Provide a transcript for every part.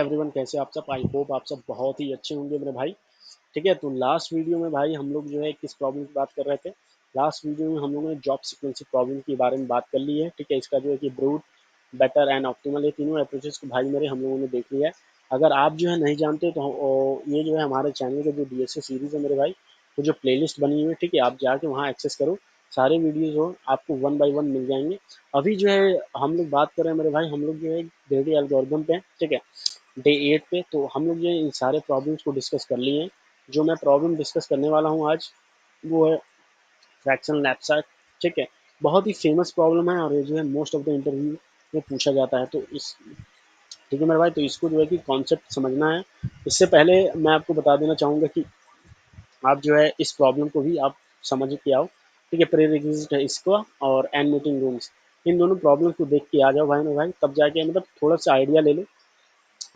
Everyone, कैसे आप सब? आई होप आप सब बहुत ही अच्छे होंगे मेरे भाई। ठीक है, तो लास्ट वीडियो में भाई हम लोग जो है किस प्रॉब्लम की बात कर रहे थे। लास्ट वीडियो में हम लोगों ने जॉब सीक्वेंसी प्रॉब्लम के बारे में बात कर ली है। ठीक है, इसका जो है कि ब्रूट, बेटर एंड ऑप्टिमल, ये तीनों अप्रोचेस को भाई मेरे हम लोगों ने देख लिया है। अगर आप जो है नहीं जानते तो ये जो है हमारे चैनल का जो डीएसए सीरीज है मेरे भाई, वो जो प्लेलिस्ट बनी हुई है, ठीक है, आप जाके वहाँ एक्सेस करो। सारे वीडियोज हो आपको वन बाय वन मिल जाएंगे। अभी जो है हम लोग बात कर रहे हैं मेरे भाई, हम लोग जो है ग्रेडी एल्गोरिथम पे हैं, ठीक है, डे 8 पे। तो हम लोग ये इन सारे प्रॉब्लम्स को डिस्कस कर लिए हैं। जो मैं प्रॉब्लम डिस्कस करने वाला हूँ आज, वो है फ्रैक्शन लैप्सैक। ठीक है, बहुत ही फेमस प्रॉब्लम है और ये जो है मोस्ट ऑफ द इंटरव्यू में पूछा जाता है। तो इस ठीक है मेरे भाई, तो इसको जो है कि कॉन्सेप्ट समझना है। इससे पहले मैं आपको बता देना चाहूँगा कि आप जो है इस प्रॉब्लम को भी आप समझ के आओ। ठीक है, प्री रिक्विजिट है इसको, और एंड मीटिंग रूम्स, इन दोनों प्रॉब्लम को देख के आ जाओ भाई। ना भाई तब जाके मतलब थोड़ा सा आइडिया ले लो।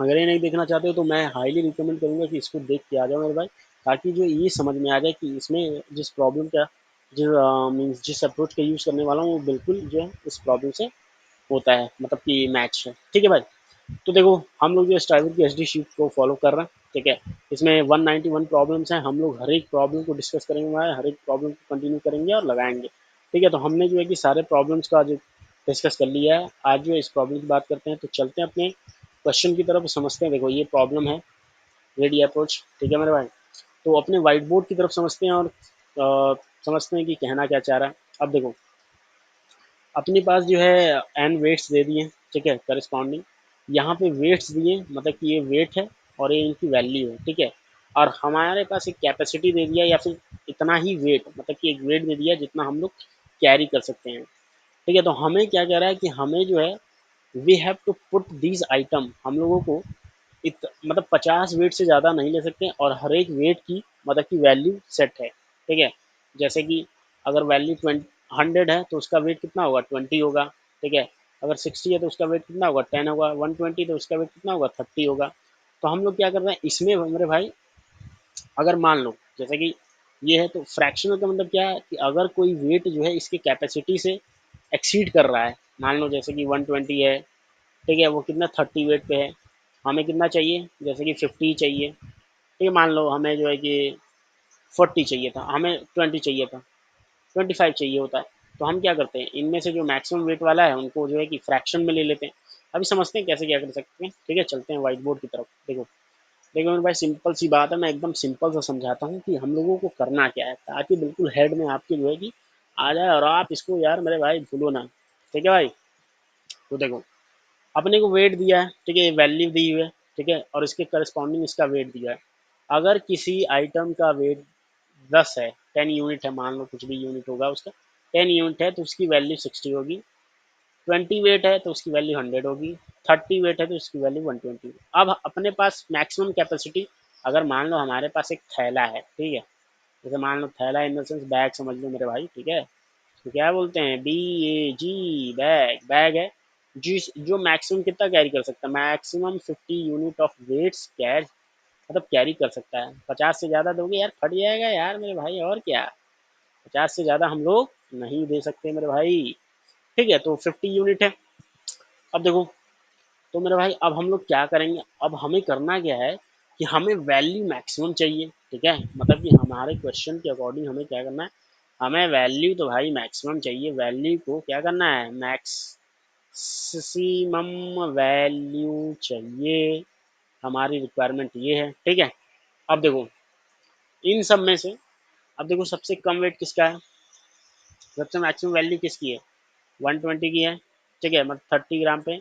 अगर ये नहीं देखना चाहते हो तो मैं हाईली रिकमेंड करूंगा कि इसको देख के आ जाओ मेरे भाई, ताकि जो ये समझ में आ जाए कि इसमें जिस प्रॉब्लम का जिस मीन्स जिस अप्रोच का यूज़ करने वाला हूँ वो बिल्कुल जो है उस प्रॉब्लम से होता है, मतलब कि मैच है। ठीक है भाई, तो देखो हम लोग जो स्ट्राइवर की एच डी शीट को फॉलो कर रहे हैं। ठीक है, इसमें 191 प्रॉब्लम्स हैं। हम लोग हर एक प्रॉब्लम को डिस्कस करेंगे भाई, हर एक प्रॉब्लम को कंटिन्यू करेंगे और लगाएंगे। ठीक है, तो हमने जो है कि सारे प्रॉब्लम्स का जो डिस्कस कर लिया है। आज जो है इस प्रॉब्लम की बात करते हैं, तो चलते हैं अपने क्वेश्चन की तरफ, समझते हैं। देखो ये प्रॉब्लम है रेडी अप्रोच। ठीक है मेरे भाई, तो अपने वाइट बोर्ड की तरफ समझते हैं और समझते हैं कि कहना क्या चाह रहा है। अब देखो अपने पास जो है एन वेट्स दे दिए। ठीक है, करस्पॉन्डिंग यहाँ पे वेट्स दिए, मतलब कि ये वेट है और ये इनकी वैल्यू है। ठीक है, और हमारे पास एक कैपेसिटी दे दिया, या फिर इतना ही वेट, मतलब कि एक वेट दे दिया जितना हम लोग कैरी कर सकते हैं। ठीक है, तो हमें क्या कह रहा है कि हमें जो है we have to put these item, हम लोगों को मतलब 50 वेट से ज़्यादा नहीं ले सकते, और हर एक वेट की मतलब की वैल्यू सेट है। ठीक है, जैसे कि अगर वैल्यू 100 है तो उसका वेट कितना होगा, 20 होगा। ठीक है, अगर 60 है तो उसका वेट कितना होगा, 10 होगा। 120 तो उसका वेट कितना होगा, 30 होगा। तो हम लोग क्या कर रहे हैं इसमें मेरे भाई, अगर मान लो जैसे कि ये है, तो फ्रैक्शनल का मतलब क्या है कि अगर कोई वेट जो है इसकी कैपेसिटी से एक्सीड कर रहा है, मान लो जैसे कि 120 है। ठीक है, वो कितना 30 वेट पे है, हमें कितना चाहिए, जैसे कि 50 चाहिए। ठीक है, मान लो हमें जो है कि 40 चाहिए था, हमें 20 चाहिए था, 25 चाहिए होता है। तो हम क्या करते हैं, इनमें से जो मैक्सिमम वेट वाला है उनको जो है कि फ्रैक्शन में ले लेते हैं। अभी समझते हैं कैसे क्या कर सकते हैं। ठीक है, चलते हैं व्हाइट बोर्ड की तरफ। देखो देखो मेरे भाई, सिंपल सी बात है, मैं एकदम सिंपल सा समझाता हूँ कि हम लोगों को करना क्या है, ताकि बिल्कुल हेड में आपके जो है कि आ जाए और आप इसको यार मेरे भाई भूलो ना। ठीक है भाई, तो देखो अपने को वेट दिया है। ठीक है, वैल्यू दी हुई है। ठीक है, और इसके करस्पॉन्डिंग इसका वेट दिया है। अगर किसी आइटम का वेट 10 है, 10 यूनिट है, मान लो कुछ भी यूनिट होगा उसका, 10 यूनिट है तो उसकी वैल्यू 60 होगी। 20 वेट है तो उसकी वैल्यू 100 होगी। 30 वेट है तो उसकी वैल्यू 120। अब अपने पास मैक्सिमम कैपेसिटी, अगर मान लो हमारे पास एक थैला है। ठीक है, जैसे मान लो थैला इन द सेंस बैग समझ लो मेरे भाई। ठीक है, तो क्या बोलते हैं, BAG, बैग, बैग है जिस जो मैक्सिमम कितना कैरी कर सकता है, मैक्सिमम 50 यूनिट ऑफ वेट्स कैर मतलब कैरी कर सकता है। 50 से ज़्यादा दोगे यार फट जाएगा यार मेरे भाई, और क्या, 50 से ज़्यादा हम लोग नहीं दे सकते मेरे भाई। ठीक है, तो 50 यूनिट है। अब देखो, तो मेरे भाई अब हम लोग क्या करेंगे, अब हमें करना क्या है कि हमें वैल्यू मैक्सिमम चाहिए। ठीक है, मतलब कि हमारे क्वेश्चन के अकॉर्डिंग हमें क्या करना है, हमें वैल्यू तो भाई मैक्सिमम चाहिए। वैल्यू को क्या करना है, मैक्सिमम वैल्यू चाहिए, हमारी रिक्वायरमेंट ये है। ठीक है, अब देखो इन सब में से, अब देखो सबसे कम वेट किसका है, सबसे मैक्सिमम वैल्यू किसकी है, 120 की है। ठीक है, मतलब 30 ग्राम पे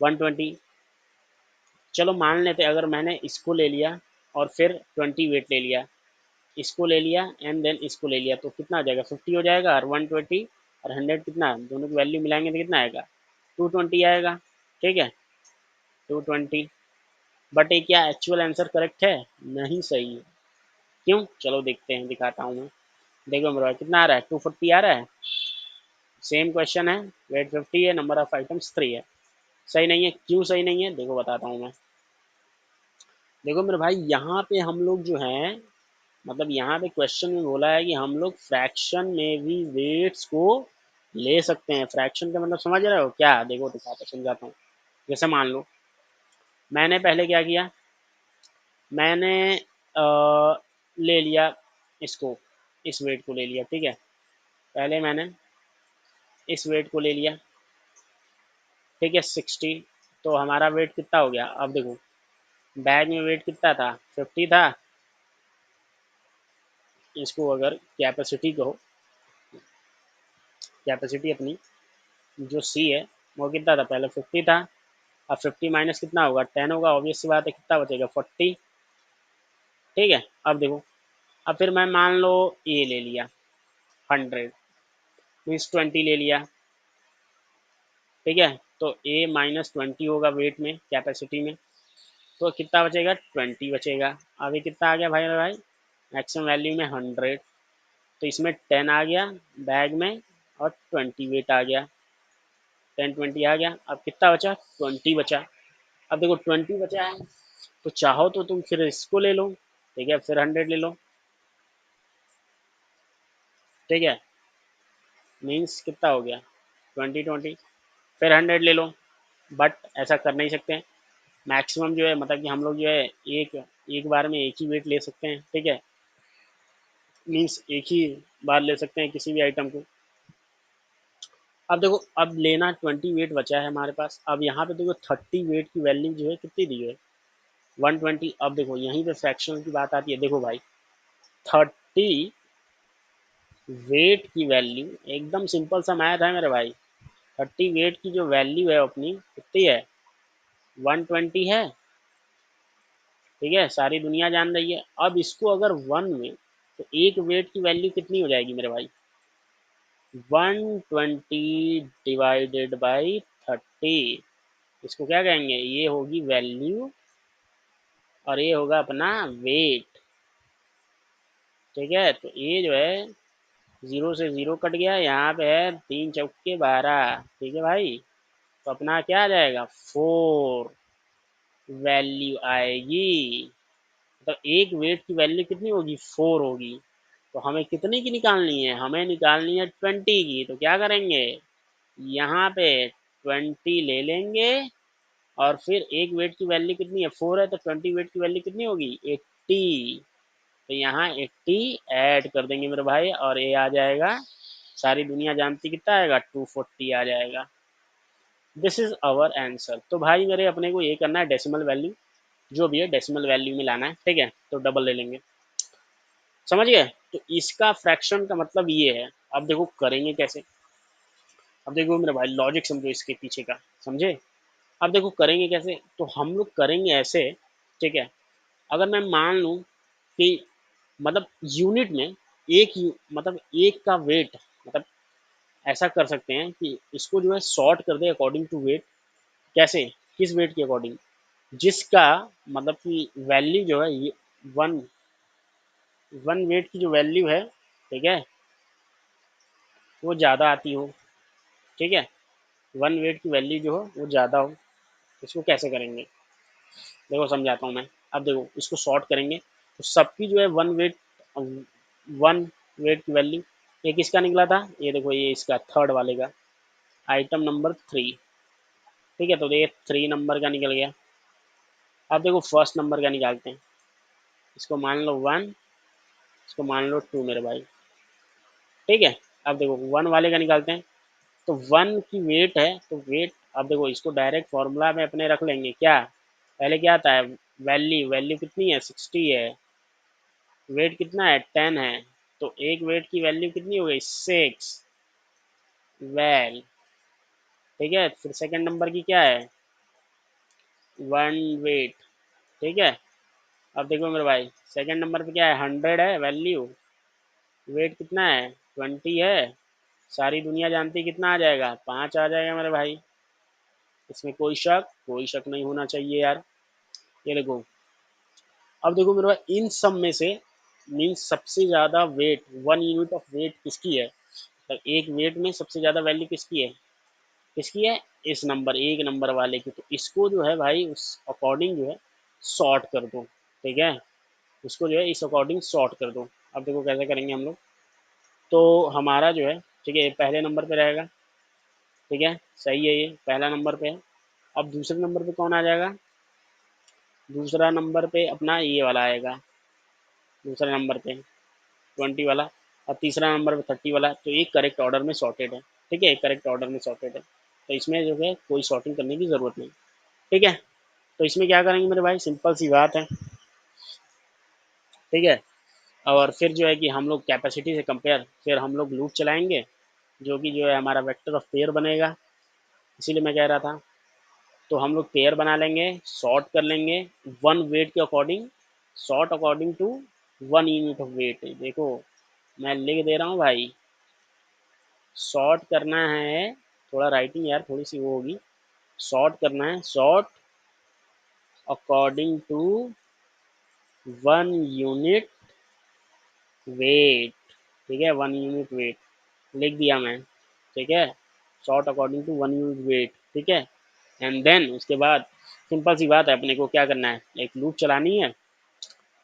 120। चलो मान लेते अगर मैंने इसको ले लिया और फिर 20 वेट ले लिया, इसको ले लिया एंड देन इसको ले लिया, तो कितना आ जाएगा, 50 हो जाएगा, और 120 और 100 कितना, दोनों की वैल्यू मिलाएंगे तो कितना आएगा, 220 आएगा। ठीक है, 220। बट ये क्या एक्चुअल आंसर करेक्ट है, नहीं सही है। क्यों, चलो देखते हैं, दिखाता हूँ मैं। देखो मेरा कितना आ रहा है, 240 आ रहा है। सेम क्वेश्चन है, वेट 50 है, नंबर ऑफ आइटम्स 3 है। सही नहीं है, क्यों सही नहीं है, देखो बताता हूँ मैं। देखो मेरे भाई, यहाँ पे हम लोग जो हैं, मतलब यहाँ पे क्वेश्चन में बोला है कि हम लोग फ्रैक्शन में भी वेट्स को ले सकते हैं। फ्रैक्शन का मतलब समझ रहे हो क्या, देखो दिखाता समझाता हूँ। जैसे मान लो मैंने पहले क्या किया, मैंने ले लिया इसको, इस वेट को ले लिया, ठीक है। पहले मैंने इस वेट को ले लिया, ठीक है, 60। तो हमारा वेट कितना हो गया, अब देखो बैग में वेट कितना था, 50 था। इसको अगर कैपेसिटी कहो, कैपेसिटी अपनी जो सी है वो कितना था, पहले 50 था। अब 50 माइनस कितना होगा, 10 होगा, ऑब्वियस सी बात है, कितना बचेगा, 40। ठीक है। अब देखो, अब फिर मैं मान लो ए ले लिया 100, मीन्स 20 ले लिया, ठीक है। तो ए माइनस 20 होगा वेट में, कैपेसिटी में, तो कितना बचेगा, 20 बचेगा। अभी कितना आ गया भाई, मेरे भाई मैक्सिमम वैल्यू में 100, तो इसमें 10 आ गया बैग में, और 20 वेट आ गया, 10 20 आ गया। अब कितना बचा, 20 बचा। अब देखो 20 बचा है, तो चाहो तो तुम फिर इसको ले लो, ठीक है, फिर 100 ले लो, ठीक है, मीन्स कितना हो गया, 20 फिर 100 ले लो। बट ऐसा कर नहीं सकते, मैक्सिमम जो है, मतलब कि हम लोग जो है एक एक बार में एक ही वेट ले सकते हैं, ठीक है, मीन्स एक ही बार ले सकते हैं किसी भी आइटम को। अब देखो, अब लेना 20 वेट बचा है हमारे पास। अब यहाँ पे देखो 30 वेट की वैल्यू जो है कितनी दी है, 120। अब देखो यहीं पे फ्रैक्शन की बात आती है, देखो भाई 30 वेट की वैल्यू, एकदम सिंपल सा मैथ है मेरे भाई। 30 वेट की जो वैल्यू है अपनी कितनी है, 120 है, ठीक है, सारी दुनिया जान रही है। अब इसको अगर वन में, तो एक वेट की वैल्यू कितनी हो जाएगी मेरे भाई, 120 डिवाइडेड बाई 30। इसको क्या कहेंगे, ये होगी वैल्यू, और ये होगा अपना वेट, ठीक है। तो ये जो है जीरो से जीरो कट गया, यहाँ पे है 3 चौके 12, ठीक है भाई। तो अपना क्या आ जाएगा, 4 वैल्यू आएगी। तो एक वेट की वैल्यू कितनी होगी, 4 होगी। तो हमें कितने की निकालनी है, हमें निकालनी है 20 की। तो क्या करेंगे, यहाँ पे 20 ले लेंगे, और फिर एक वेट की वैल्यू कितनी है, 4 है, तो 20 वेट की वैल्यू कितनी होगी, 80। तो यहाँ 80 ऐड कर देंगे मेरे भाई, और ये आ जाएगा, सारी दुनिया जानती कितना आएगा, 240 आ जाएगा। This is our answer. तो भाई मेरे अपने को ये करना है, डेसिमल वैल्यू जो भी है डेसिमल वैल्यू में लाना है, ठीक है। तो डबल ले लेंगे, समझ गए। तो इसका फ्रैक्शन का मतलब ये है। अब देखो करेंगे कैसे, अब देखो मेरे भाई लॉजिक समझो इसके पीछे का, समझे। अब देखो करेंगे कैसे, तो हम लोग करेंगे ऐसे, ठीक है। अगर मैं मान लूँ कि मतलब यूनिट में मतलब एक का वेट, मतलब ऐसा कर सकते हैं कि इसको जो है सॉर्ट कर दे अकॉर्डिंग टू वेट। कैसे, किस वेट के अकॉर्डिंग, जिसका मतलब कि वैल्यू जो है ये वन वन वेट की जो वैल्यू है, ठीक है, वो ज़्यादा आती हो, ठीक है, वन वेट की वैल्यू जो हो वो ज़्यादा हो। इसको कैसे करेंगे, देखो समझाता हूँ मैं। अब देखो इसको सॉर्ट करेंगे, तो सबकी जो है वन वेट की वैल्यू, ये किसका निकला था, ये देखो ये इसका थर्ड वाले का, आइटम नंबर 3, ठीक है। तो ये 3 नंबर का निकल गया। अब देखो फर्स्ट नंबर का निकालते हैं, इसको मान लो 1, इसको मान लो 2 मेरे भाई, ठीक है। अब देखो 1 वाले का निकालते हैं, तो 1 की वेट है, तो वेट, अब देखो इसको डायरेक्ट फॉर्मूला में अपने रख लेंगे क्या, पहले क्या आता है, वैल्यू वैल्यू कितनी है, 60 है, वेट कितना है, 10 है। तो एक वेट की वैल्यू कितनी हो गई, 6 वेल, ठीक है। फिर सेकंड नंबर की क्या है, 1 वेट, ठीक है। अब देखो मेरे भाई सेकंड नंबर पे क्या है, 100 है वैल्यू, वेट कितना है, 20 है, सारी दुनिया जानती है कितना आ जाएगा, 5 आ जाएगा मेरे भाई। इसमें कोई शक नहीं होना चाहिए यार। ये देखो, अब देखो मेरे भाई इन सब में से मीन्स सबसे ज़्यादा वेट, 1 यूनिट ऑफ वेट किसकी है, तो एक वेट में सबसे ज़्यादा वैल्यू किसकी है, किसकी है, इस नंबर, एक नंबर वाले की। तो इसको जो है भाई उस अकॉर्डिंग जो है सॉर्ट कर दो, ठीक है, उसको जो है इस अकॉर्डिंग सॉर्ट कर दो। अब देखो कैसे करेंगे हम लोग, तो हमारा जो है, ठीक है, ये पहले नंबर पे रहेगा, ठीक है, सही है, ये पहला नंबर पे है। अब दूसरे नंबर पे कौन आ जाएगा, दूसरा नंबर पे अपना ये वाला आएगा, दूसरे नंबर पे 20 वाला, और तीसरा नंबर पे 30 वाला। तो एक करेक्ट ऑर्डर में सॉर्टेड है, ठीक है, एक करेक्ट ऑर्डर में सॉर्टेड है। तो इसमें जो है कोई सॉर्टिंग करने की ज़रूरत नहीं, ठीक है। तो इसमें क्या करेंगे मेरे भाई, सिंपल सी बात है, ठीक है। और फिर जो है कि हम लोग कैपेसिटी से कंपेयर, फिर हम लोग लूप चलाएंगे, जो कि जो है हमारा वेक्टर ऑफ पेयर बनेगा। इसीलिए मैं कह रहा था, तो हम लोग पेयर बना लेंगे, सॉर्ट कर लेंगे वन वेट के according, sort according to one unit of weight. देखो मैं लिख दे रहा हूँ भाई, सॉर्ट करना है, थोड़ा राइटिंग यार थोड़ी सी वो होगी, सॉर्ट करना है, sort according to one unit weight, ठीक है, वन यूनिट वेट लिख दिया मैं, ठीक है, sort according to one unit weight, ठीक है। एंड देन उसके बाद सिंपल सी बात है, अपने को क्या करना है, एक लूप चलानी है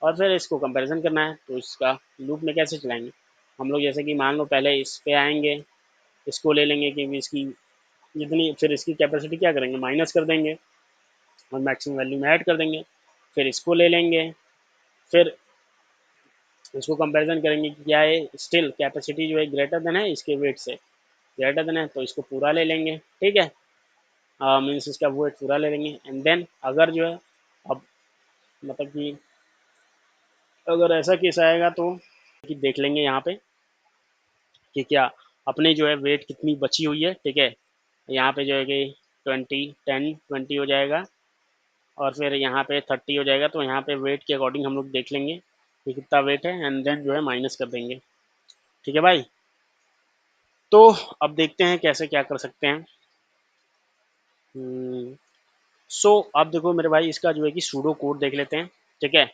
और फिर इसको कंपैरिजन करना है। तो इसका लूप में कैसे चलाएंगे हम लोग, जैसे कि मान लो पहले इस पे आएंगे, इसको ले लेंगे कि इसकी जितनी, फिर इसकी कैपेसिटी क्या करेंगे, माइनस कर देंगे और मैक्सिमम वैल्यू में ऐड कर देंगे, फिर इसको ले लेंगे, फिर इसको कंपैरिजन करेंगे कि क्या है, स्टिल कैपेसिटी जो है ग्रेटर देन है इसके वेट से, ग्रेटर देन है तो इसको पूरा ले लेंगे, ठीक है, मीन्स इसका वेट पूरा ले लेंगे। एंड देन अगर जो है, अब मतलब कि अगर ऐसा केस आएगा तो कि देख लेंगे यहाँ पे कि क्या अपने जो है वेट कितनी बची हुई है, ठीक है। यहाँ पे जो है कि 20 हो जाएगा, और फिर यहाँ पे 30 हो जाएगा। तो यहाँ पे वेट के अकॉर्डिंग हम लोग देख लेंगे कि कितना वेट है, एंड देन जो है माइनस कर देंगे, ठीक है भाई। तो अब देखते हैं कैसे क्या कर सकते हैं। सो अब देखो मेरे भाई, इसका जो है कि सूडो कोड देख लेते हैं, ठीक है,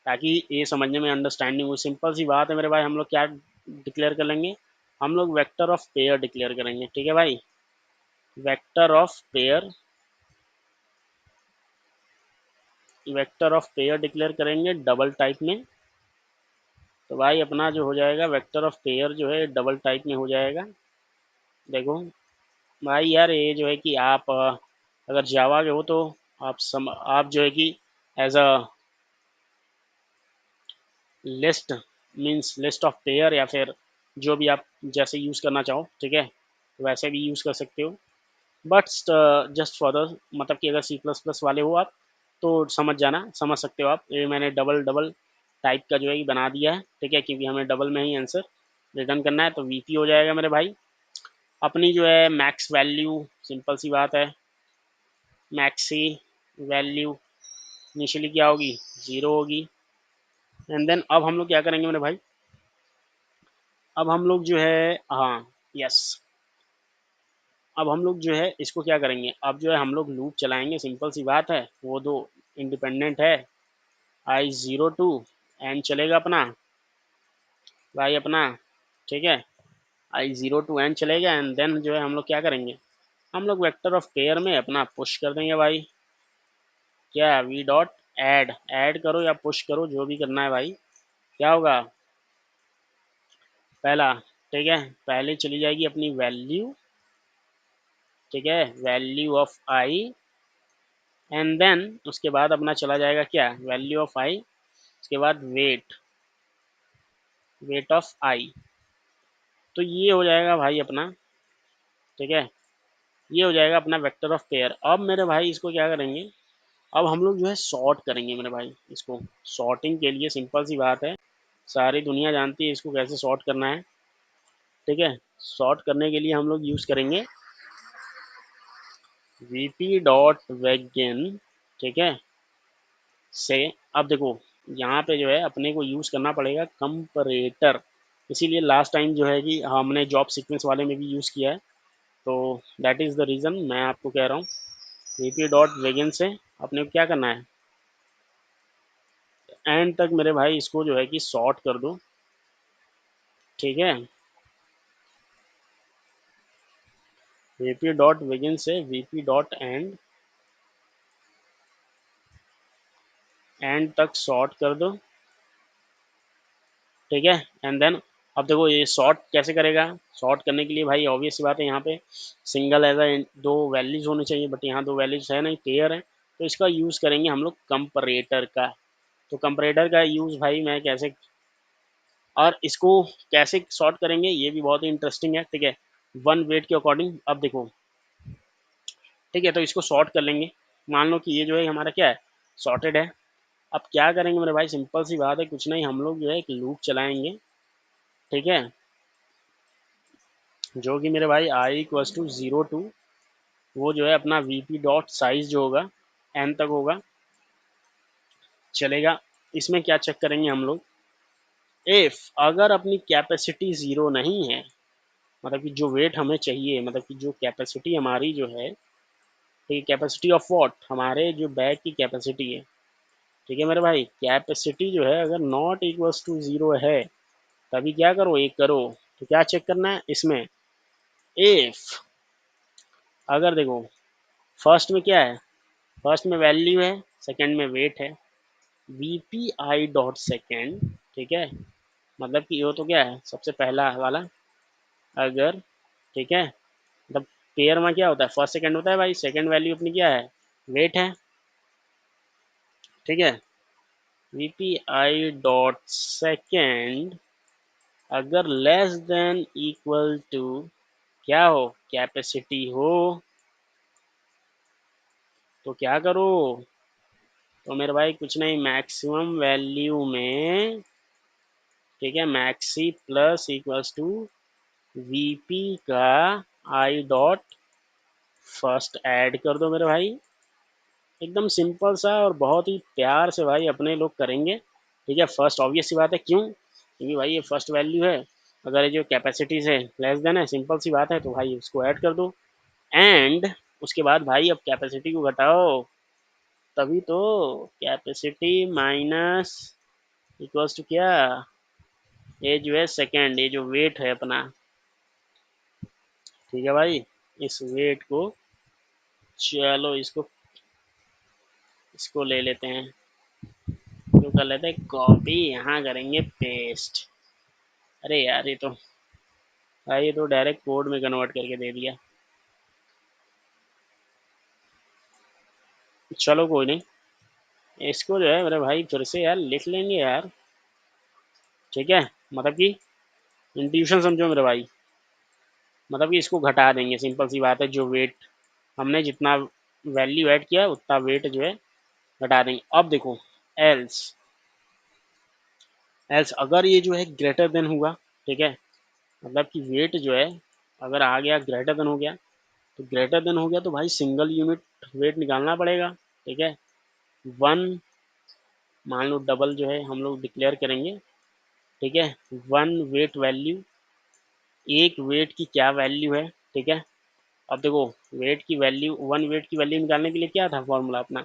ताकि ये समझने में अंडरस्टैंडिंग हो। सिंपल सी बात है मेरे भाई, हम लोग क्या डिक्लेयर कर लेंगे, हम लोग वेक्टर ऑफ पेयर डिक्लेयर करेंगे, ठीक है भाई, vector of pair, vector of pair declare करेंगे डबल टाइप में। तो भाई अपना जो हो जाएगा वेक्टर ऑफ पेयर जो है डबल टाइप में हो जाएगा। देखो भाई यार, ये जो है कि आप अगर जावा के हो तो आप जो है कि as a list, means list of pair, या फिर जो भी आप जैसे यूज़ करना चाहो, ठीक है, वैसे भी यूज़ कर सकते हो। बट जस्ट फॉर द, मतलब कि अगर सी प्लस प्लस वाले हो आप तो समझ जाना, समझ सकते हो आप, ये मैंने डबल डबल टाइप का जो है कि बना दिया है, ठीक है, क्योंकि हमें डबल में ही आंसर रिटर्न करना है। तो वीपी हो जाएगा मेरे भाई, अपनी जो है मैक्स वैल्यू, सिंपल सी बात है, मैक्सी वैल्यू इनिशियली क्या होगी, ज़ीरो होगी। एंड देन अब हम लोग क्या करेंगे मेरे भाई, अब हम लोग जो है, हाँ, यस, अब हम लोग जो है इसको क्या करेंगे, अब जो है हम लोग लूप चलाएंगे, सिंपल सी बात है, वो दो इंडिपेंडेंट है, I02 एन चलेगा अपना भाई अपना, ठीक है, I02 एन चलेगा। एंड देन जो है हम लोग क्या करेंगे, हम लोग वेक्टर ऑफ पेयर में अपना पुश कर देंगे भाई, क्या वी डॉट ऐड, ऐड करो या पुश करो जो भी करना है भाई, क्या होगा, पहला, ठीक है, पहले चली जाएगी अपनी वैल्यू, ठीक है, value of I, and then उसके बाद अपना चला जाएगा क्या, वैल्यू ऑफ आई, उसके बाद वेट, वेट ऑफ आई। तो ये हो जाएगा भाई अपना, ठीक है, ये हो जाएगा अपना वेक्टर ऑफ पेयर। अब मेरे भाई इसको क्या करेंगे, अब हम लोग जो है सॉर्ट करेंगे मेरे भाई इसको। सॉर्टिंग के लिए सिंपल सी बात है, सारी दुनिया जानती है इसको कैसे सॉर्ट करना है, ठीक है। सॉर्ट करने के लिए हम लोग यूज़ करेंगे वीपी डॉट वैगन, ठीक है, से। अब देखो यहाँ पे जो है अपने को यूज़ करना पड़ेगा कंपरेटर, इसीलिए लास्ट टाइम जो है कि हमने जॉब सीक्वेंस वाले में भी यूज़ किया है। तो दैट इज़ द रीज़न मैं आपको कह रहा हूँ, वीपी डॉट वेगन से अपने को क्या करना है, एंड तक मेरे भाई इसको जो है कि सॉर्ट कर दो, ठीक है, वीपी डॉट वेगन से वीपी डॉट एंड तक सॉर्ट कर दो, ठीक है। एंड देन अब देखो ये सॉर्ट कैसे करेगा, सॉर्ट करने के लिए भाई ऑब्वियस सी बात है, यहाँ पे सिंगल एज दो वैल्यूज होनी चाहिए, बट यहाँ दो वैल्यूज है नहीं, पेयर है। तो इसका यूज़ करेंगे हम लोग कंपैरेटर का। तो कंपैरेटर का यूज़ भाई मैं कैसे और इसको कैसे सॉर्ट करेंगे ये भी बहुत ही इंटरेस्टिंग है, ठीक है। वन वेट के अकॉर्डिंग अब देखो, ठीक है, तो इसको सॉर्ट कर लेंगे। मान लो कि ये जो है हमारा क्या है, सॉर्टेड है। अब क्या करेंगे मेरे भाई, सिंपल सी बात है, कुछ नहीं, हम लोग जो है एक लूप चलाएंगे, ठीक है, जो कि मेरे भाई आई इक्वल्स टू 0 टू, वो जो है अपना वी पी डॉट साइज जो होगा एन तक होगा, चलेगा। इसमें क्या चेक करेंगे हम लोग, इफ अगर अपनी कैपेसिटी ज़ीरो नहीं है, मतलब कि जो वेट हमें चाहिए, मतलब कि जो कैपेसिटी हमारी जो है, ठीक है, कैपेसिटी ऑफ वॉट, हमारे जो बैग की कैपेसिटी है, ठीक है मेरे भाई, कैपेसिटी जो है अगर नॉट इक्वल्स टू ज़ीरो है, तभी क्या करो, एक करो। तो क्या चेक करना है इसमें, इफ अगर देखो फर्स्ट में क्या है, फर्स्ट में वैल्यू है, सेकंड में वेट है, V P I dot second, ठीक है, मतलब कि वो तो क्या है सबसे पहला वाला, अगर, ठीक है, मतलब पेयर में क्या होता है, फर्स्ट सेकंड होता है भाई, सेकंड वैल्यू अपनी क्या है, वेट है, ठीक है, V P I dot second अगर लेस देन इक्वल टू क्या हो, कैपेसिटी हो, तो क्या करो, तो मेरे भाई कुछ नहीं, मैक्सिमम वैल्यू में, ठीक है, maxi plus equals to VP का आई डॉट फर्स्ट ऐड कर दो मेरे भाई। एकदम सिंपल सा और बहुत ही प्यार से भाई अपने लोग करेंगे, ठीक है। फर्स्ट ऑब्वियस सी बात है, क्यों, क्योंकि भाई ये फर्स्ट वैल्यू है, अगर ये जो कैपेसिटीज है लेस देन है, सिंपल सी बात है, तो भाई उसको ऐड कर दो। एंड उसके बाद भाई अब कैपेसिटी को घटाओ, तभी तो, कैपेसिटी माइनस इक्वल्स टू क्या, ये जो है सेकेंड, ये जो वेट है अपना, ठीक है भाई, इस वेट को, चलो इसको इसको ले लेते हैं, तो कर लेते हैं कॉपी, यहाँ करेंगे पेस्ट। अरे यार ये तो भाई, ये तो डायरेक्ट कोड में कन्वर्ट करके दे दिया। चलो कोई नहीं, इसको जो है मेरे भाई फिर से यार लिख लेंगे यार, ठीक है, मतलब कि इंट्यूशन समझो मेरे भाई, मतलब कि इसको घटा देंगे, सिंपल सी बात है, जो वेट हमने जितना वैल्यू ऐड किया उतना वेट जो है घटा देंगे। अब देखो, एल्स एल्स अगर ये जो है ग्रेटर देन हुआ, ठीक है, मतलब कि वेट जो है अगर आ गया ग्रेटर देन हो गया, तो ग्रेटर देन हो गया तो भाई सिंगल यूनिट वेट निकालना पड़ेगा, ठीक है। वन, मान लो डबल जो है हम लोग डिक्लेयर करेंगे, ठीक है, वन वेट वैल्यू, एक वेट की क्या वैल्यू है, ठीक है। अब देखो, वेट की वैल्यू, वन वेट की वैल्यू निकालने के लिए क्या था फॉर्मूला अपना,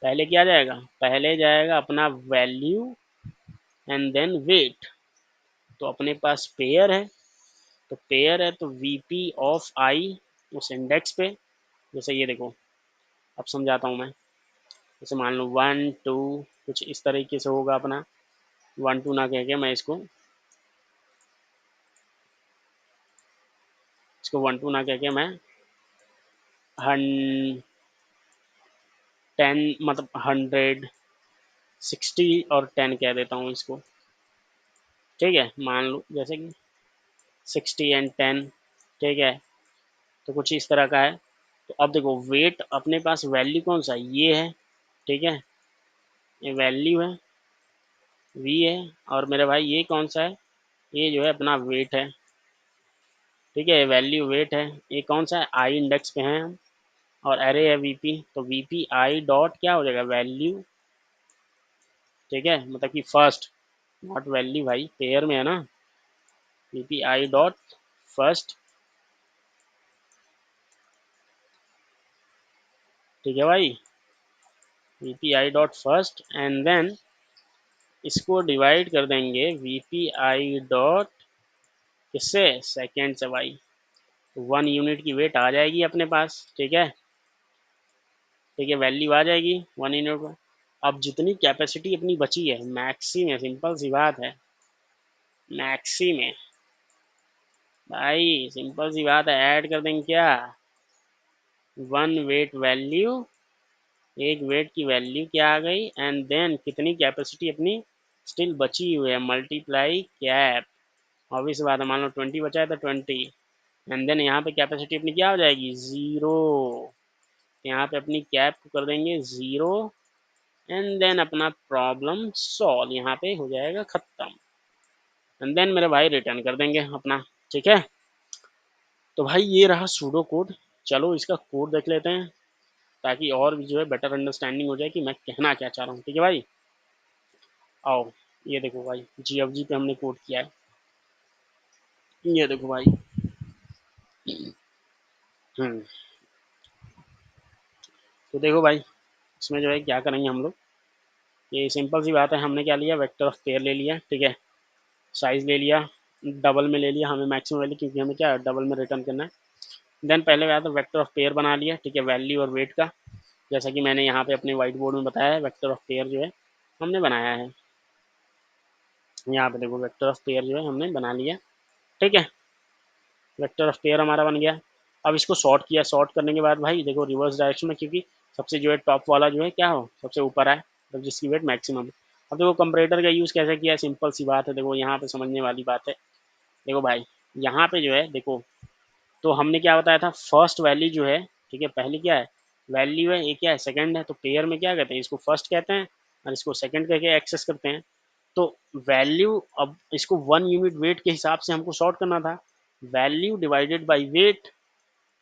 पहले क्या जाएगा, पहले जाएगा अपना वैल्यू एंड देन वेट, तो अपने पास पेयर है, तो पेयर है तो वीपी ऑफ आई उस इंडेक्स पे, जैसे ये देखो, अब समझाता हूँ मैं, जैसे मान लो वन टू, कुछ इस तरीके से होगा अपना, वन टू ना कह के मैं इसको वन टू ना कह के मैं हन टेन, मतलब हंड्रेड, सिक्सटी और टेन कह देता हूँ इसको, ठीक है, मान लो जैसे कि सिक्सटी एंड टेन, ठीक है, तो कुछ इस तरह का है। तो अब देखो वेट अपने पास वैल्यू कौन सा है? ये है, ठीक है, ये वैल्यू है, वी है, और मेरे भाई ये कौन सा है, ये जो है अपना वेट है, ठीक है, वैल्यू वेट है, ये कौन सा है, आई इंडेक्स पे है हम, और एरे है वीपी, तो वीपी आई डॉट क्या हो जाएगा, वैल्यू, ठीक है, मतलब कि फर्स्ट, नॉट वैल्यू भाई, पेयर में है ना, वीपी आई डॉट फर्स्ट, ठीक है भाई, VP I dot first and then इसको डिवाइड कर देंगे वीपी आई डॉट किससे, सेकेंड से भाई, वन यूनिट की वेट आ जाएगी अपने पास, ठीक है, ठीक है, वैल्यू आ जाएगी वन यूनिट में। अब जितनी कैपेसिटी अपनी बची है मैक्सी में, सिंपल सी बात है, मैक्सी में भाई सिंपल सी बात है, ऐड कर देंगे क्या, वन वेट वैल्यू एक वेट की वैल्यू क्या आ गई, एंड देन कितनी कैपेसिटी अपनी स्टिल बची हुई है, मल्टीप्लाई कैप। ऑब्वियस बात है, मान लो 20 बचा है तो 20, एंड देन यहाँ पे कैपेसिटी अपनी क्या हो जाएगी, ज़ीरो। यहाँ पे अपनी कैप को कर देंगे ज़ीरो, एंड देन अपना प्रॉब्लम सॉल्व यहाँ पे हो जाएगा खत्म। एंड देन मेरे भाई रिटर्न कर देंगे अपना। ठीक है, तो भाई ये रहा सूडो कोड। चलो इसका कोड देख लेते हैं, ताकि और भी जो है बेटर अंडरस्टैंडिंग हो जाए कि मैं कहना क्या चाह रहा हूँ। ठीक है भाई, आओ ये देखो भाई, GFG पे हमने कोड किया है, ये देखो भाई। हम्म तो देखो भाई, इसमें जो है क्या करेंगे हम लोग, ये सिंपल सी बात है, हमने क्या लिया, वेक्टर ऑफ पेयर ले लिया। ठीक है, साइज ले लिया, डबल में ले लिया हमें मैक्सिमम वैल्यू, क्योंकि हमें क्या डबल में रिटर्न करना है। देन पहले बात वेक्टर ऑफ पेयर बना लिया। ठीक है, वैल्यू और वेट का, जैसा कि मैंने यहाँ पे अपने व्हाइट बोर्ड में बताया है, वेक्टर ऑफ पेयर जो है हमने बनाया है। यहाँ पे देखो वेक्टर ऑफ पेयर जो है हमने बना लिया। ठीक है, वेक्टर ऑफ पेयर हमारा बन गया। अब इसको सॉर्ट किया, सॉर्ट करने के बाद भाई देखो रिवर्स डायरेक्शन में, क्योंकि सबसे जो है टॉप वाला जो है क्या हो, सबसे ऊपर आए, मतलब जिसकी वेट मैक्सिमम है। अब देखो कंपरेटर का यूज़ कैसे किया है, सिंपल सी बात है, देखो यहाँ पे समझने वाली बात है। देखो भाई, यहाँ पे जो है देखो, तो हमने क्या बताया था, फर्स्ट वैल्यू जो है, ठीक है, पहली क्या है, वैल्यू है, ये क्या है, सेकंड है। तो पेयर में क्या कहते हैं, इसको फर्स्ट कहते हैं और इसको सेकंड करके एक्सेस करते हैं। तो वैल्यू, अब इसको 1 यूनिट वेट के हिसाब से हमको सॉर्ट करना था, वैल्यू डिवाइडेड बाई वेट।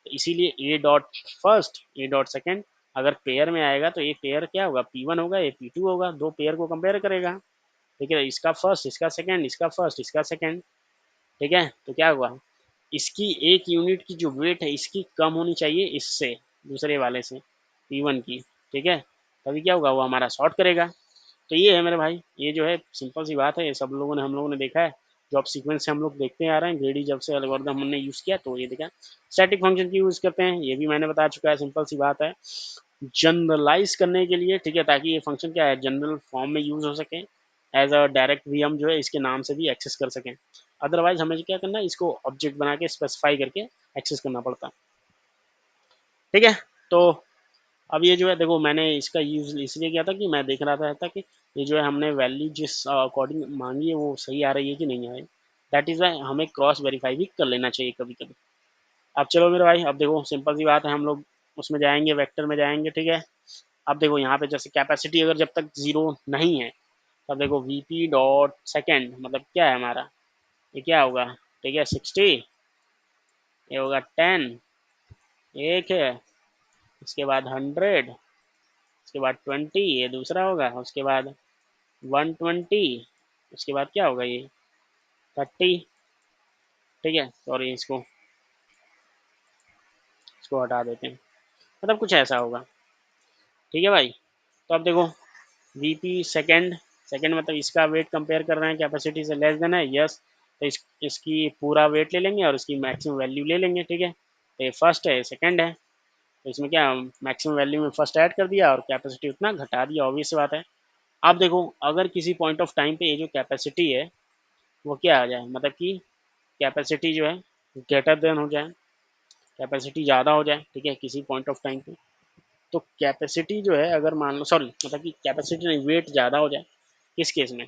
इसीलिए A dot first, A dot second. अगर पेयर में आएगा तो ये पेयर क्या होगा, P1 होगा, ये P2 होगा, दो पेयर को कंपेयर करेगा। ठीक है, इसका फर्स्ट, इसका सेकंड, इसका फर्स्ट, इसका सेकंड। ठीक है, तो क्या हुआ, इसकी 1 यूनिट की जो वेट है इसकी कम होनी चाहिए इससे, दूसरे वाले से, P1 की। ठीक है, तभी क्या होगा, वो हमारा शॉर्ट करेगा। तो ये है मेरे भाई, ये जो है सिंपल सी बात है, ये सब लोगों ने, हम लोगों ने देखा है, जॉब सीक्वेंस से हम लोग देखते आ रहे हैं, ग्रेडी जब से एल्गोरिथम हमने यूज़ किया तो ये देखा। स्टैटिक फंक्शन की यूज़ करते हैं, ये भी मैंने बता चुका है, सिंपल सी बात है, जनरलाइज करने के लिए। ठीक है, ताकि ये फंक्शन क्या है, जनरल फॉर्म में यूज़ हो सके, एज अ डायरेक्ट भी हम जो है इसके नाम से भी एक्सेस कर सकें। अदरवाइज हमें क्या करना है, इसको ऑब्जेक्ट बना के स्पेसिफाई करके एक्सेस करना पड़ता। ठीक है, तो अब ये जो है देखो, मैंने इसका यूज़ इसलिए किया था कि मैं देख रहा था कि ये जो है हमने वैल्यू जिस अकॉर्डिंग मांगी है वो सही आ रही है कि नहीं आ रही। दैट इज़ वाई हमें क्रॉस वेरीफाई भी कर लेना चाहिए कभी कभी। अब चलो मेरे भाई, अब देखो सिंपल सी बात है, हम लोग उसमें जाएंगे, वेक्टर में जाएंगे। ठीक है, अब देखो यहाँ पे जैसे कैपेसिटी अगर जब तक जीरो नहीं है, तब देखो वीपी डॉट सेकेंड मतलब क्या है हमारा, ये क्या होगा, ठीक है 60, ये होगा 10, एक है, उसके बाद 100, उसके बाद 20, ये दूसरा होगा, उसके बाद 120, उसके बाद क्या होगा ये 30। ठीक है, सॉरी इसको इसको हटा देते हैं, मतलब कुछ ऐसा होगा। ठीक है भाई, तो अब देखो वीपी सेकंड, सेकंड मतलब इसका वेट कंपेयर कर रहे हैं, कैपेसिटी से लेस देन है, यस। तो इसकी पूरा वेट ले लेंगे और इसकी मैक्सिमम वैल्यू ले लेंगे। ठीक है, तो ये फर्स्ट है, सेकंड है, तो इसमें क्या मैक्सिमम वैल्यू में फर्स्ट ऐड कर दिया और कैपेसिटी उतना घटा दिया, ऑब्वियस सी बात है। अब देखो अगर किसी पॉइंट ऑफ टाइम पे ये जो कैपेसिटी है वो क्या आ जाए, मतलब कि कैपेसिटी जो है ग्रेटर देन हो जाए, कैपेसिटी ज़्यादा हो जाए, ठीक है, किसी पॉइंट ऑफ टाइम पे, तो कैपेसिटी जो है अगर मान लो, सॉरी मतलब कि कैपेसिटी नहीं, वेट ज़्यादा हो जाए, किस केस में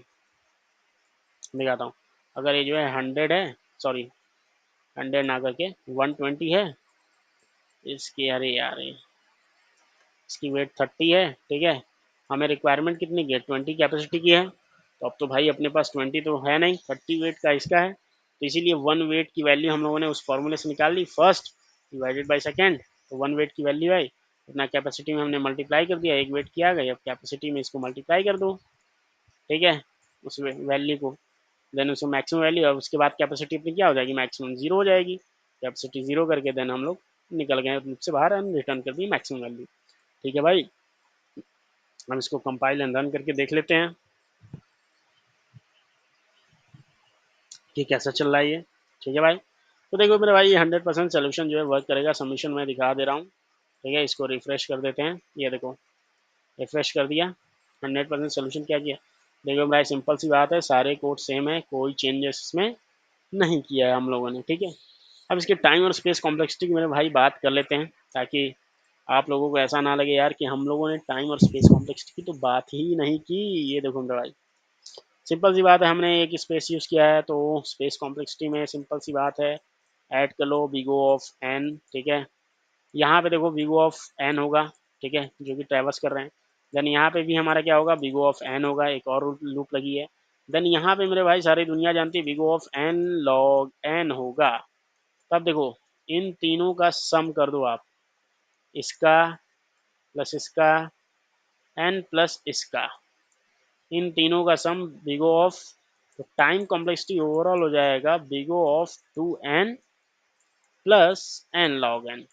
दिखाता हूँ। अगर ये जो है 100 है, सॉरी 100 ना करके 120 है, इसकी अरे यार इसकी वेट 30 है। ठीक है, हमें रिक्वायरमेंट कितनी की है, 20 कैपेसिटी की है। तो अब तो भाई अपने पास 20 तो है नहीं, 30 वेट का इसका है, तो इसीलिए 1 वेट की वैल्यू हम लोगों ने उस फॉर्मूले से निकाल ली, फर्स्ट डिवाइडेड बाई सेकेंड। तो 1 वेट की वैल्यू आई, उतना कैपेसिटी में हमने मल्टीप्लाई कर दिया, 1 वेट की आ गई, अब कैपेसिटी में इसको मल्टीप्लाई कर दो। ठीक है, उस वैल्यू को, देन उसको मैक्सिमम वैल्यू, और उसके बाद कैपेसिटी अपनी क्या हो जाएगी, मैक्सिमम जीरो हो जाएगी। कैपेसिटी जीरो करके देन हम लोग निकल गए लूप से बाहर, एंड रिटर्न कर दी मैक्सिमम वैल्यू। ठीक है भाई, हम इसको कंपाइल एंड रन करके देख लेते हैं कि कैसा चल रहा है ये। ठीक है भाई, तो देखो मेरे भाई ये 100% सोल्यूशन जो है वर्क करेगा, सबमिशन में दिखा दे रहा हूँ। ठीक है, इसको रिफ्रेश कर देते हैं, ये देखो रिफ्रेश कर दिया, 100% सोल्यूशन क्या किया। देखो भाई सिंपल सी बात है, सारे कोड सेम है, कोई चेंजेस इसमें नहीं किया है हम लोगों ने। ठीक है, अब इसके टाइम और स्पेस कॉम्प्लेक्सिटी की मेरे भाई बात कर लेते हैं, ताकि आप लोगों को ऐसा ना लगे यार कि हम लोगों ने टाइम और स्पेस कॉम्प्लेक्सिटी की तो बात ही नहीं की। ये देखो मेरे भाई, सिंपल सी बात है, हमने एक स्पेस यूज़ किया है तो स्पेस कॉम्प्लेक्सिटी में सिंपल सी बात है, ऐड कर लो बिग O ऑफ एन, ठीक है। यहाँ पे देखो बिग O ऑफ एन होगा, ठीक है, जो कि ट्रेवर्स कर रहे हैं। देन यहाँ पे भी हमारा क्या होगा, बिग O ऑफ एन होगा, एक और लूप लगी है। देन यहाँ पे मेरे भाई सारी दुनिया जानती है big O of N log N होगा। तब देखो इन तीनों का सम कर दो आप, इसका प्लस इसका एन प्लस इसका, इन तीनों का सम बिग O ऑफ, तो टाइम कॉम्प्लेक्सिटी ओवरऑल हो जाएगा big O of 2n plus N log N.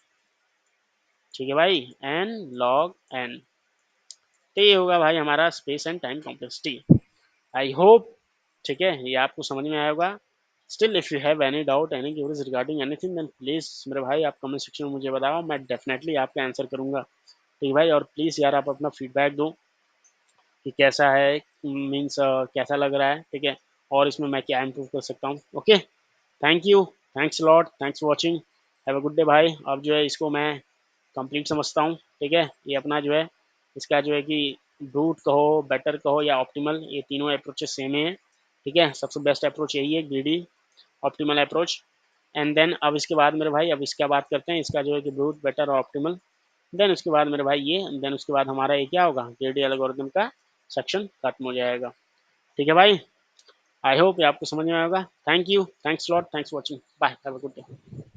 ठीक है भाई, एन लॉग एन, तो ये होगा भाई हमारा space and time complexity. I hope, ठीक है, ये आपको समझ में आया होगा। Still if you have any doubt any queries regarding anything then please मेरे भाई आप कमेंट सेक्शन में मुझे बताओ, मैं डेफिनेटली आपका आंसर करूंगा। ठीक है भाई, और प्लीज़ यार आप अपना फीडबैक दो कि कैसा है, मीन्स कैसा लग रहा है, ठीक है, और इसमें मैं क्या इम्प्रूव कर सकता हूँ। Okay, thank you, thanks lot, thanks for watching, have a good day भाई। अब जो है इसको मैं कंप्लीट समझता हूँ, ठीक है। ये अपना जो है इसका जो है कि ब्रूट कहो, बेटर कहो या ऑप्टिमल, ये तीनों अप्रोचेस सेम ही है, ठीक है। सबसे बेस्ट अप्रोच यही है, greedy optimal approach. And then अब इसके बाद मेरे भाई, अब इसका बात करते हैं, इसका जो है कि ब्रूट बेटर और ऑप्टिमल। देन उसके बाद मेरे भाई ये, देन उसके बाद हमारा ये क्या होगा, ग्रीडी एल्गोरिथम का सेक्शन खत्म हो जाएगा। ठीक है भाई, आई होप ये आपको समझ में आएगा। Thank you, thanks lot, thanks watching, bye, have a good day.